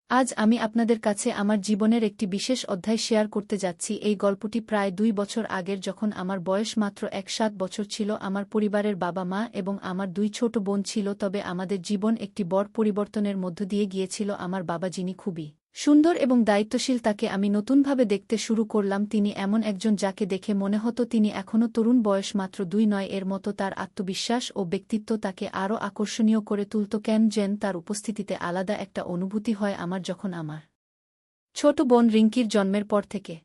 আজ আমি আপনাদের কাছে আমার জীবনের একটি বিশেষ অধ্যায় শেয়ার করতে যাচ্ছি। এই গল্পটি প্রায় ২ বছর আগের, যখন আমার বয়স মাত্র ৭ বছর ছিল। আমার পরিবারের বাবা-মা এবং আমার ২ ছোট বোন ছিল, তবে আমাদের জীবন একটি বড় পরিবর্তনের মধ্য দিয়ে গিয়েছিল। আমার বাবা, যিনি খুবই সুন্দর এবং দায়িত্বশীল, তাকে আমি নতুনভাবে দেখতে শুরু করলাম। তিনি এমন একজন যাকে দেখে মনে হতো তিনি এখনও তরুণ, বয়স মাত্র ২ নয় এর মতো। তার আত্মবিশ্বাস ও ব্যক্তিত্ব তাকে আরও আকর্ষণীয় করে তুলত, কেন যেন তার উপস্থিতিতে আলাদা একটা অনুভূতি হয় আমার। যখন আমার ছোট বোন রিঙ্কির জন্মের পর থেকে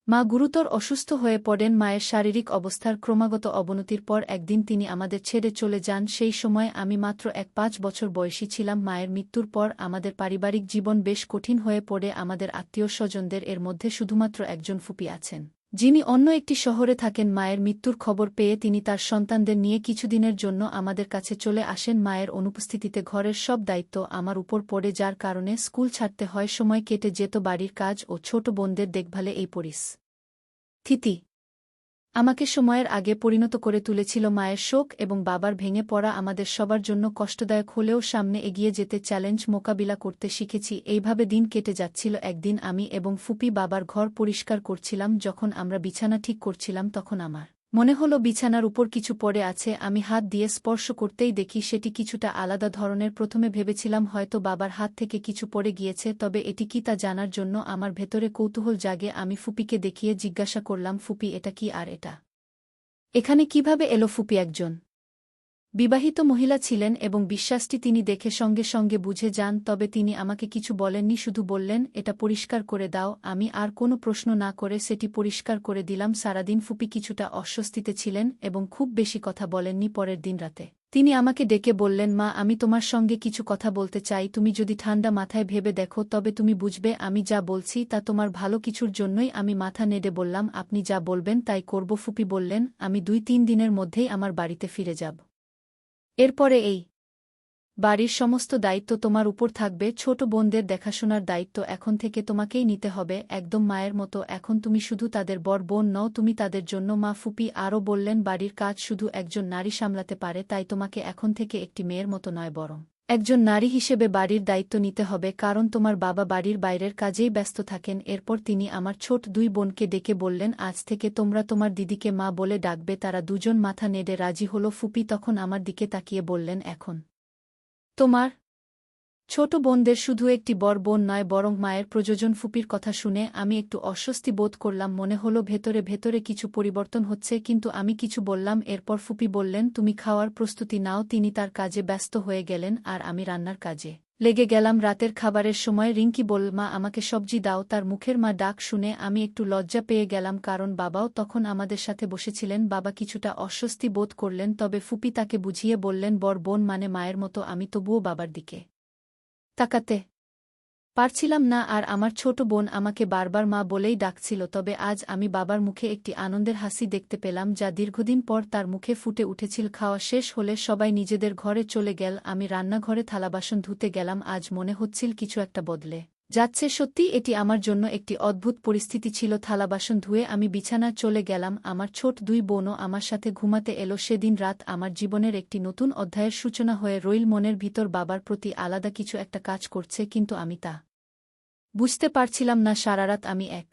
মা গুরুতর অসুস্থ হয়ে পড়েন, মায়ের শারীরিক অবস্থার ক্রমাগত অবনতির পর একদিন তিনি আমাদের ছেড়ে চলে যান। সেই সময় আমি মাত্র ৫ বছর বয়সী ছিলাম। মায়ের মৃত্যুর পর আমাদের পারিবারিক জীবন বেশ কঠিন হয়ে পড়ে। আমাদের আত্মীয়-স্বজনদের এর মধ্যে শুধুমাত্র একজন ফুপি আছেন, যিনি অন্য একটি শহরে থাকেন। মায়ের মৃত্যুর খবর পেয়ে তিনি তার সন্তানদের নিয়ে কিছুদিনের জন্য আমাদের কাছে চলে আসেন। মায়ের অনুপস্থিতিতে ঘরের সব দায়িত্ব আমার উপর পড়ে, যার কারণে স্কুল ছাড়তে হয়, সময় কেটে যেত বাড়ির কাজ ও ছোট বোনদের দেখভালে। এই পরিস্থিতি আমাকে সময়ের আগে পরিণত করে তুলেছিল। মায়ের শোক এবং বাবার ভেঙে পড়া আমাদের সবার জন্য কষ্টদায়ক হলেও সামনে এগিয়ে যেতে, চ্যালেঞ্জ মোকাবিলা করতে শিখেছি। এইভাবে দিন কেটে যাচ্ছিল। একদিন আমি এবং ফুপি বাবার ঘর পরিষ্কার করছিলাম। যখন আমরা বিছানা ঠিক করছিলাম, তখন আমার মনে হলো বিছানার উপর কিছু পড়ে আছে। আমি হাত দিয়ে স্পর্শ করতেই দেখি সেটি কিছুটা আলাদা ধরনের। প্রথমে ভেবেছিলাম হয়তো বাবার হাত থেকে কিছু পড়ে গিয়েছে, তবে এটি কি তা জানার জন্য আমার ভেতরে কৌতূহল জাগে। আমি ফুপিকে দেখিয়ে জিজ্ঞাসা করলাম, ফুপি, এটা কি আর এটা এখানে কিভাবে এলো? ফুপি একজন বিবাহিত মহিলা ছিলেন এবং বিশ্বাসটি তিনি দেখে সঙ্গে সঙ্গে বুঝে যান, তবে তিনি আমাকে কিছু বলেননি, শুধু বললেন, এটা পরিষ্কার করে দাও। আমি আর কোনো প্রশ্ন না করে সেটি পরিষ্কার করে দিলাম। সারাদিন ফুপি কিছুটা অস্বস্তিতে ছিলেন এবং খুব বেশি কথা বলেননি। পরের দিন রাতে তিনি আমাকে ডেকে বললেন, মা, আমি তোমার সঙ্গে কিছু কথা বলতে চাই। তুমি যদি ঠান্ডা মাথায় ভেবে দেখো, তবে তুমি বুঝবে আমি যা বলছি তা তোমার ভালো কিছুর জন্যই। আমি মাথা নেড়ে বললাম, আপনি যা বলবেন তাই করব। ফুপি বললেন, আমি ২-৩ দিনের মধ্যেই আমার বাড়িতে ফিরে যাব। এরপরে এই বাড়ির সমস্ত দায়িত্ব তোমার উপর থাকবে। ছোট বোনদের দেখাশোনার দায়িত্ব এখন থেকে তোমাকেই নিতে হবে, একদম মায়ের মতো। এখন তুমি শুধু তাদের বড় বোন নও, তুমি তাদের জন্য মা। ফুপি আরও বললেন, বাড়ির কাজ শুধু একজন নারী সামলাতে পারে, তাই তোমাকে এখন থেকে একটি মেয়ের মতো নয়, বরং একজন নারী হিসেবে বাড়ির দায়িত্ব নিতে হবে, কারণ তোমার বাবা বাড়ির বাইরের কাজেই ব্যস্ত থাকেন। এরপর তিনি আমার ছোট ২ বোনকে ডেকে বললেন, আজ থেকে তোমরা তোমার দিদিকে মা বলে ডাকবে। তারা দুজন মাথা নেড়ে রাজি হল। ফুপি তখন আমার দিকে তাকিয়ে বললেন, এখন তোমার ছোট বোনদের শুধু একটি বড় বোন নয়, বরং মায়ের প্রয়োজন। ফুপির কথা শুনে আমি একটু অস্বস্তি বোধ করলাম। মনে হলো ভেতরে ভেতরে কিছু পরিবর্তন হচ্ছে, কিন্তু আমি কিছু বললাম। এরপর ফুপি বললেন, তুমি খাওয়ার প্রস্তুতি নাও। তিনি তার কাজে ব্যস্ত হয়ে গেলেন আর আমি রান্নার কাজে লেগে গেলাম। রাতের খাবারের সময় রিঙ্কি বলল, মা, আমাকে সবজি দাও। তার মুখের মা ডাক শুনে আমি একটু লজ্জা পেয়ে গেলাম, কারণ বাবাও তখন আমাদের সাথে বসেছিলেন। বাবা কিছুটা অস্বস্তি বোধ করলেন, তবে ফুপি তাকে বুঝিয়ে বললেন, বড় বোন মানে মায়ের মতো। আমি তবুও বাবার দিকে তাকাতে পারছিলাম না, আর আমার ছোট বোন আমাকে বারবার মা বলেই ডাকছিল। তবে আজ আমি বাবার মুখে একটি আনন্দের হাসি দেখতে পেলাম, যা দীর্ঘদিন পর তার মুখে ফুটে উঠেছিল। খাওয়া শেষ হলে সবাই নিজেদের ঘরে চলে গেল। আমি রান্নাঘরে থালাবাসন ধুতে গেলাম। আজ মনে হচ্ছিল কিছু একটা বদলে যাচ্ছে। সত্যি এটি আমার জন্য একটি অদ্ভুত পরিস্থিতি ছিল। থালাবাসন ধুয়ে আমি বিছানায় চলে গেলাম। আমার ছোট ২ বোনও আমার সাথে ঘুমাতে এলো। সেদিন রাত আমার জীবনের একটি নতুন অধ্যায়ের সূচনা হয়ে রইল। মনের ভিতর বাবার প্রতি আলাদা কিছু একটা কাজ করছে, কিন্তু আমি তা বুঝতে পারছিলাম না। সারারাত আমি এক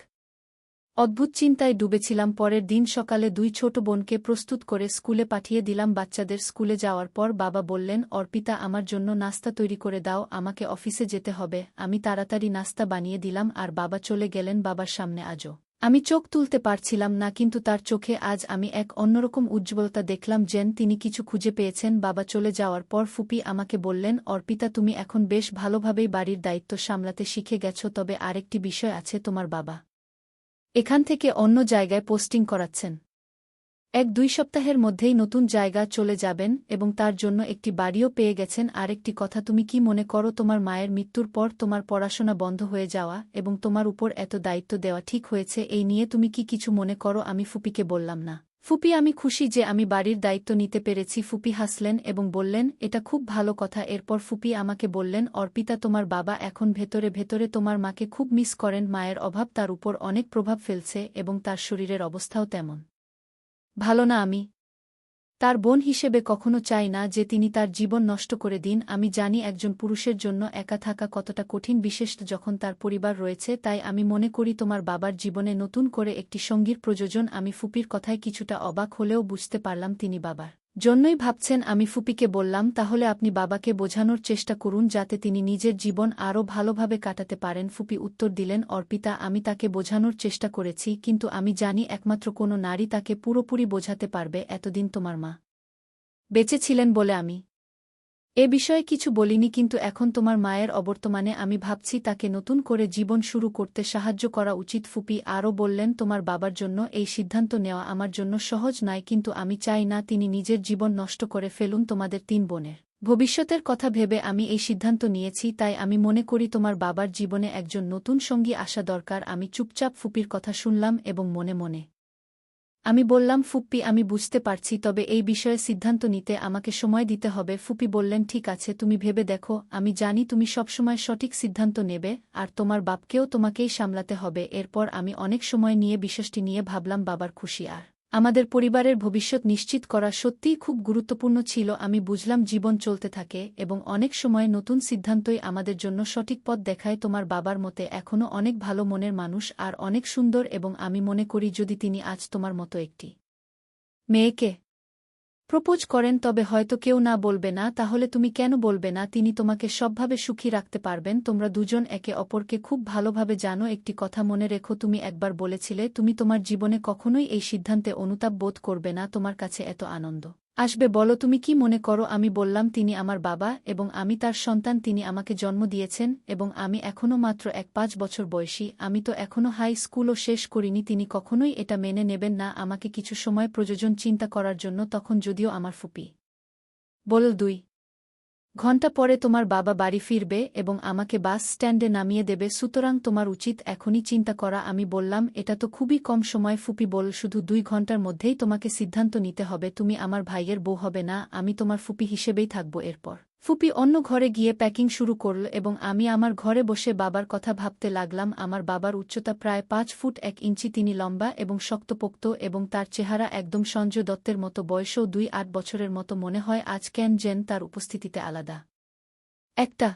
অদ্ভুত চিন্তায় ডুবেছিলাম। পরের দিন সকালে ২ ছোট বোনকে প্রস্তুত করে স্কুলে পাঠিয়ে দিলাম। বাচ্চাদের স্কুলে যাওয়ার পর বাবা বললেন, অর্পিতা, আমার জন্য নাস্তা তৈরি করে দাও, আমাকে অফিসে যেতে হবে। আমি তাড়াতাড়ি নাস্তা বানিয়ে দিলাম আর বাবা চলে গেলেন। বাবার সামনে আজও আমি চোখ তুলতে পারছিলাম না, কিন্তু তার চোখে আজ আমি এক অন্যরকম উজ্জ্বলতা দেখলাম, যেন তিনি কিছু খুঁজে পেয়েছেন। বাবা চলে যাওয়ার পর ফুপি আমাকে বললেন, অর্পিতা, তুমি এখন বেশ ভালোভাবেই বাড়ির দায়িত্ব সামলাতে শিখে গেছ, তবে আরেকটি বিষয় আছে, তোমার বাবা এখান থেকে অন্য জায়গায় পোস্টিং করাচ্ছেন। ১-২ সপ্তাহের মধ্যেই নতুন জায়গা চলে যাবেন এবং তার জন্য একটি বাড়িও পেয়ে গেছেন। আরেকটি কথা, তুমি কি মনে করো তোমার মায়ের মৃত্যুর পর তোমার পড়াশোনা বন্ধ হয়ে যাওয়া এবং তোমার উপর এত দায়িত্ব দেওয়া ঠিক হয়েছে? এই নিয়ে তুমি কি কিছু মনে করো? আমি ফুপিকে বললাম, না ফুপি, আমি খুশি যে আমি বাড়ির দায়িত্ব নিতে পেরেছি। ফুপি হাসলেন এবং বললেন, এটা খুব ভালো কথা। এরপর ফুপি আমাকে বললেন, অর্পিতা, তোমার বাবা এখন ভেতরে ভেতরে তোমার মাকে খুব মিস করেন। মায়ের অভাব তার উপর অনেক প্রভাব ফেলছে এবং তার শরীরের অবস্থাও তেমন ভালো না। আমি তার বোন হিসেবে কখনো চাই না যে তিনি তার জীবন নষ্ট করে দিন। আমি জানি একজন পুরুষের জন্য একা থাকা কতটা কঠিন, বিশেষ যখন তার পরিবার রয়েছে, তাই আমি মনে করি তোমার বাবার জীবনে নতুন করে একটি সঙ্গীর প্রয়োজন। আমি ফুপির কথায় কিছুটা অবাক হলেও বুঝতে পারলাম তিনি বাবার জন্যই ভাবছেন। আমি ফুপিকে বললাম, তাহলে আপনি বাবাকে বোঝানোর চেষ্টা করুন যাতে তিনি নিজের জীবন আরও ভালোভাবে কাটাতে পারেন। ফুপি উত্তর দিলেন, অর্পিতা, আমি তাকে বোঝানোর চেষ্টা করেছি, কিন্তু আমি জানি একমাত্র কোনো নারী তাকে পুরোপুরি বোঝাতে পারবে। এতদিন তোমার মা বেঁচে ছিলেন বলে আমি এ বিষয়ে কিছু বলিনি, কিন্তু এখন তোমার মায়ের অবর্তমানে আমি ভাবছি তাকে নতুন করে জীবন শুরু করতে সাহায্য করা উচিত। ফুপি আরও বললেন, তোমার বাবার জন্য এই সিদ্ধান্ত নেওয়া আমার জন্য সহজ নয়, কিন্তু আমি চাই না তিনি নিজের জীবন নষ্ট করে ফেলুন। তোমাদের 3 বোনের ভবিষ্যতের কথা ভেবে আমি এই সিদ্ধান্ত নিয়েছি, তাই আমি মনে করি তোমার বাবার জীবনে একজন নতুন সঙ্গী আসা দরকার। আমি চুপচাপ ফুপির কথা শুনলাম এবং মনে মনে আমি বললাম, ফুপ্পি, আমি বুঝতে পারছি, তবে এই বিষয়ে সিদ্ধান্ত নিতে আমাকে সময় দিতে হবে। ফুপি বললেন, ঠিক আছে, তুমি ভেবে দেখো। আমি জানি তুমি সবসময় সঠিক সিদ্ধান্ত নেবে, আর তোমার বাপকেও তোমাকেই সামলাতে হবে। এরপর আমি অনেক সময় নিয়ে বিষয়টি নিয়ে ভাবলাম। বাবার খুশি আর আমাদের পরিবারের ভবিষ্যৎ নিশ্চিত করা সত্যিই খুব গুরুত্বপূর্ণ ছিল। আমি বুঝলাম জীবন চলতে থাকে এবং অনেক সময় নতুন সিদ্ধান্তই আমাদের জন্য সঠিক পথ দেখায়। তোমার বাবার মতে এখনও অনেক ভালো মনের মানুষ আর অনেক সুন্দর, এবং আমি মনে করি যদি তিনি আজ তোমার মতো একটি মেয়েকে প্রপোজ করেন তবে হয়তো কেউ না বলবে না। তাহলে তুমি কেন বলবে না? তিনি তোমাকে সবভাবে সুখী রাখতে পারবেন। তোমরা দুজন একে অপরকে খুব ভালোভাবে জানো। একটি কথা মনে রেখো, তুমি একবার বলেছিলে তুমি তোমার জীবনে কখনোই এই সিদ্ধান্তে অনুতাপ বোধ করবে না। তোমার কাছে এত আনন্দ আসবে, বলো তুমি কি মনে করো? আমি বললাম, তিনি আমার বাবা এবং আমি তার সন্তান। তিনি আমাকে জন্ম দিয়েছেন এবং আমি এখনও মাত্র 5 বছর বয়সী। আমি তো এখনও হাই স্কুলও শেষ করিনি। তিনি কখনোই এটা মেনে নেবেন না। আমাকে কিছু সময় প্রয়োজন চিন্তা করার জন্য। তখন যদিও আমার ফুপি বলল 2 ঘণ্টা পরে তোমার বাবা বাড়ি ফিরবে এবং আমাকে বাস স্ট্যান্ডে নামিয়ে দেবে, সুতরাং তোমার উচিত এখনই চিন্তা করা। আমি বললাম, এটা তো খুবই কম সময়। ফুপি বলল, শুধু 2 ঘণ্টার মধ্যেই তোমাকে সিদ্ধান্ত নিতে হবে। তুমি আমার ভাইয়ের বউ হবে না, আমি তোমার ফুপি হিসেবেই থাকব। এরপর ফুপি অন্য ঘরে গিয়ে প্যাকিং শুরু করল এবং আমি আমার ঘরে বসে বাবার কথা ভাবতে লাগলাম। আমার বাবার উচ্চতা প্রায় 5 ফুট 1 ইঞ্চি। তিনি লম্বা এবং শক্তপোক্ত এবং তার চেহারা একদম সঞ্জয় দত্তের মতো। বয়সও 2-8 বছরের মতো মনে হয়। আজ কেন যেন তার উপস্থিতিতে আলাদা একটা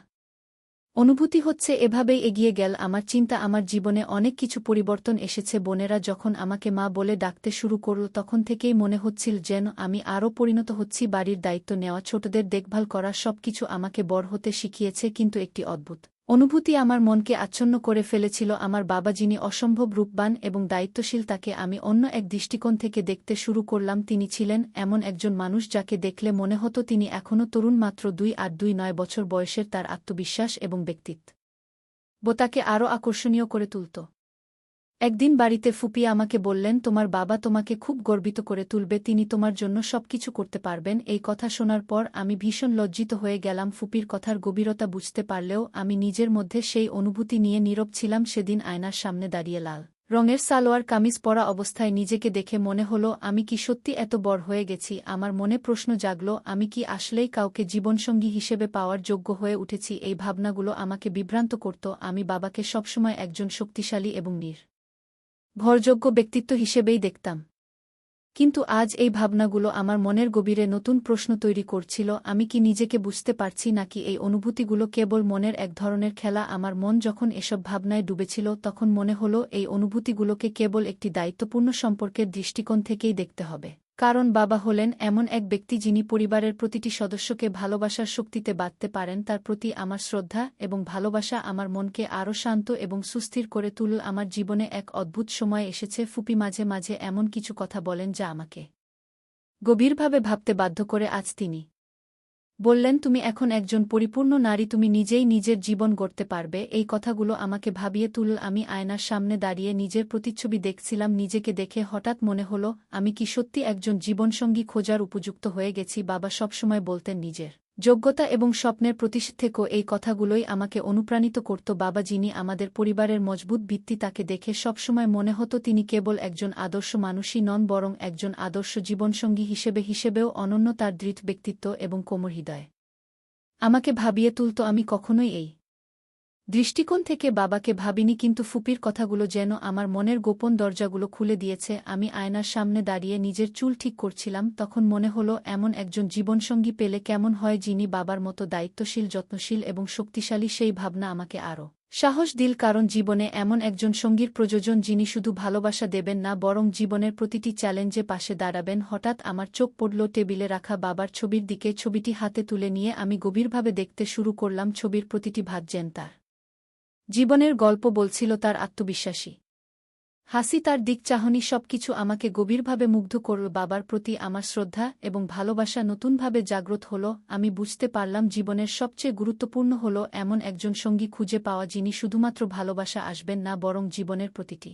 অনুভূতি হচ্ছে। এভাবেই এগিয়ে গেল আমার চিন্তা। আমার জীবনে অনেক কিছু পরিবর্তন এসেছে। বোনেরা যখন আমাকে মা বলে ডাকতে শুরু করল, তখন থেকেই মনে হচ্ছিল যেন আমি আরও পরিণত হচ্ছি। বাড়ির দায়িত্ব নেওয়া, ছোটদের দেখভাল করা, সবকিছু আমাকে বড় হতে শিখিয়েছে। কিন্তু একটি অদ্ভুত অনুভূতি আমার মনকে আচ্ছন্ন করে ফেলেছিল। আমার বাবা যিনি অসম্ভব রূপবান এবং দায়িত্বশীল, তাকে আমি অন্য এক দৃষ্টিকোণ থেকে দেখতে শুরু করলাম। তিনি ছিলেন এমন একজন মানুষ যাকে দেখলে মনে হতো তিনি এখনও তরুণ, মাত্র 2-9 বছর বয়সের। তার আত্মবিশ্বাস এবং ব্যক্তিত্ব তাকে আরও আকর্ষণীয় করে তুলত। একদিন বাড়িতে ফুপি আমাকে বললেন, তোমার বাবা তোমাকে খুব গর্বিত করে তুলবে, তিনি তোমার জন্য সবকিছু করতে পারবেন। এই কথা শোনার পর আমি ভীষণ লজ্জিত হয়ে গেলাম। ফুপির কথার গভীরতা বুঝতে পারলেও আমি নিজের মধ্যে সেই অনুভূতি নিয়ে নীরব ছিলাম। সেদিন আয়নার সামনে দাঁড়িয়ে লাল রঙের সালোয়ার কামিজ পরা অবস্থায় নিজেকে দেখে মনে হলো, আমি কি সত্যি এত বড় হয়ে গেছি? আমার মনে প্রশ্ন জাগল, আমি কি আসলেই কাউকে জীবনসঙ্গী হিসেবে পাওয়ার যোগ্য হয়ে উঠেছি? এই ভাবনাগুলো আমাকে বিভ্রান্ত করত। আমি বাবাকে সবসময় একজন শক্তিশালী এবং ভরযোগ্য ব্যক্তিত্ব হিসেবেই দেখতাম, কিন্তু আজ এই ভাবনাগুলো আমার মনের গভীরে নতুন প্রশ্ন তৈরি করছিল। আমি কি নিজেকে বুঝতে পারছি, নাকি এই অনুভূতিগুলো কেবল মনের এক ধরনের খেলা? আমার মন যখন এসব ভাবনায় ডুবেছিল, তখন মনে হলো এই অনুভূতিগুলোকে কেবল একটি দায়িত্বপূর্ণ সম্পর্কের দৃষ্টিকোণ থেকেই দেখতে হবে। কারণ বাবা হলেন এমন এক ব্যক্তি যিনি পরিবারের প্রতিটি সদস্যকে ভালোবাসার শক্তিতে বাঁধতে পারেন। তার প্রতি আমার শ্রদ্ধা এবং ভালোবাসা আমার মনকে আরও শান্ত এবং সুস্থির করে তুলল। আমার জীবনে এক অদ্ভুত সময় এসেছে। ফুপি মাঝে মাঝে এমন কিছু কথা বলেন যা আমাকে গভীরভাবে ভাবতে বাধ্য করে। আজ তিনি বললেন, তুমি এখন একজন পরিপূর্ণ নারী, তুমি নিজেই নিজের জীবন গড়তে পারবে। এই কথাগুলো আমাকে ভাবিয়ে তুলল। আমি আয়নার সামনে দাঁড়িয়ে নিজের প্রতিচ্ছবি দেখছিলাম। নিজেকে দেখে হঠাৎ মনে হলো, আমি কি সত্যি একজন জীবনসঙ্গী খোঁজার উপযুক্ত হয়ে গেছি? বাবা সবসময় বলতেন নিজের যোগ্যতা এবং স্বপ্নের প্রতিষ্ঠা থেকেও এই কথাগুলোই আমাকে অনুপ্রাণিত করত। বাবা যিনি আমাদের পরিবারের মজবুত ভিত্তি, তাকে দেখে সবসময় মনে হতো তিনি কেবল একজন আদর্শ মানুষই নন, বরং একজন আদর্শ জীবনসঙ্গী হিসেবেও অনন্য। তার দৃঢ় ব্যক্তিত্ব এবং কোমল হৃদয় আমাকে ভাবিয়ে তুলত। আমি কখনোই এই দৃষ্টিকোণ থেকে বাবাকে ভাবিনি, কিন্তু ফুপির কথাগুলো যেন আমার মনের গোপন দরজাগুলো খুলে দিয়েছে। আমি আয়নার সামনে দাঁড়িয়ে নিজের চুল ঠিক করছিলাম, তখন মনে হলো এমন একজন জীবনসঙ্গী পেলে কেমন হয়, যিনি বাবার মতো দায়িত্বশীল, যত্নশীল এবং শক্তিশালী। সেই ভাবনা আমাকে আরও সাহস দিল, কারণ জীবনে এমন একজন সঙ্গীর প্রয়োজন যিনি শুধু ভালোবাসা দেবেন না, বরং জীবনের প্রতিটি চ্যালেঞ্জে পাশে দাঁড়াবেন। হঠাৎ আমার চোখ পড়ল টেবিলে রাখা বাবার ছবির দিকে। ছবিটি হাতে তুলে নিয়ে আমি গভীরভাবে দেখতে শুরু করলাম। ছবির প্রতিটি ভাঁজ যেন তার জীবনের গল্প বলছিল, তার আত্মবিশ্বাসী হাসি, তার দিক চাহনি, সবকিছু আমাকে গভীরভাবে মুগ্ধ করল। বাবার প্রতি আমার শ্রদ্ধা এবং ভালোবাসা নতুনভাবে জাগ্রত হল। আমি বুঝতে পারলাম জীবনের সবচেয়ে গুরুত্বপূর্ণ হল এমন একজন সঙ্গী খুঁজে পাওয়া, যিনি শুধুমাত্র ভালোবাসা আসবেন না, বরং জীবনের প্রতিটি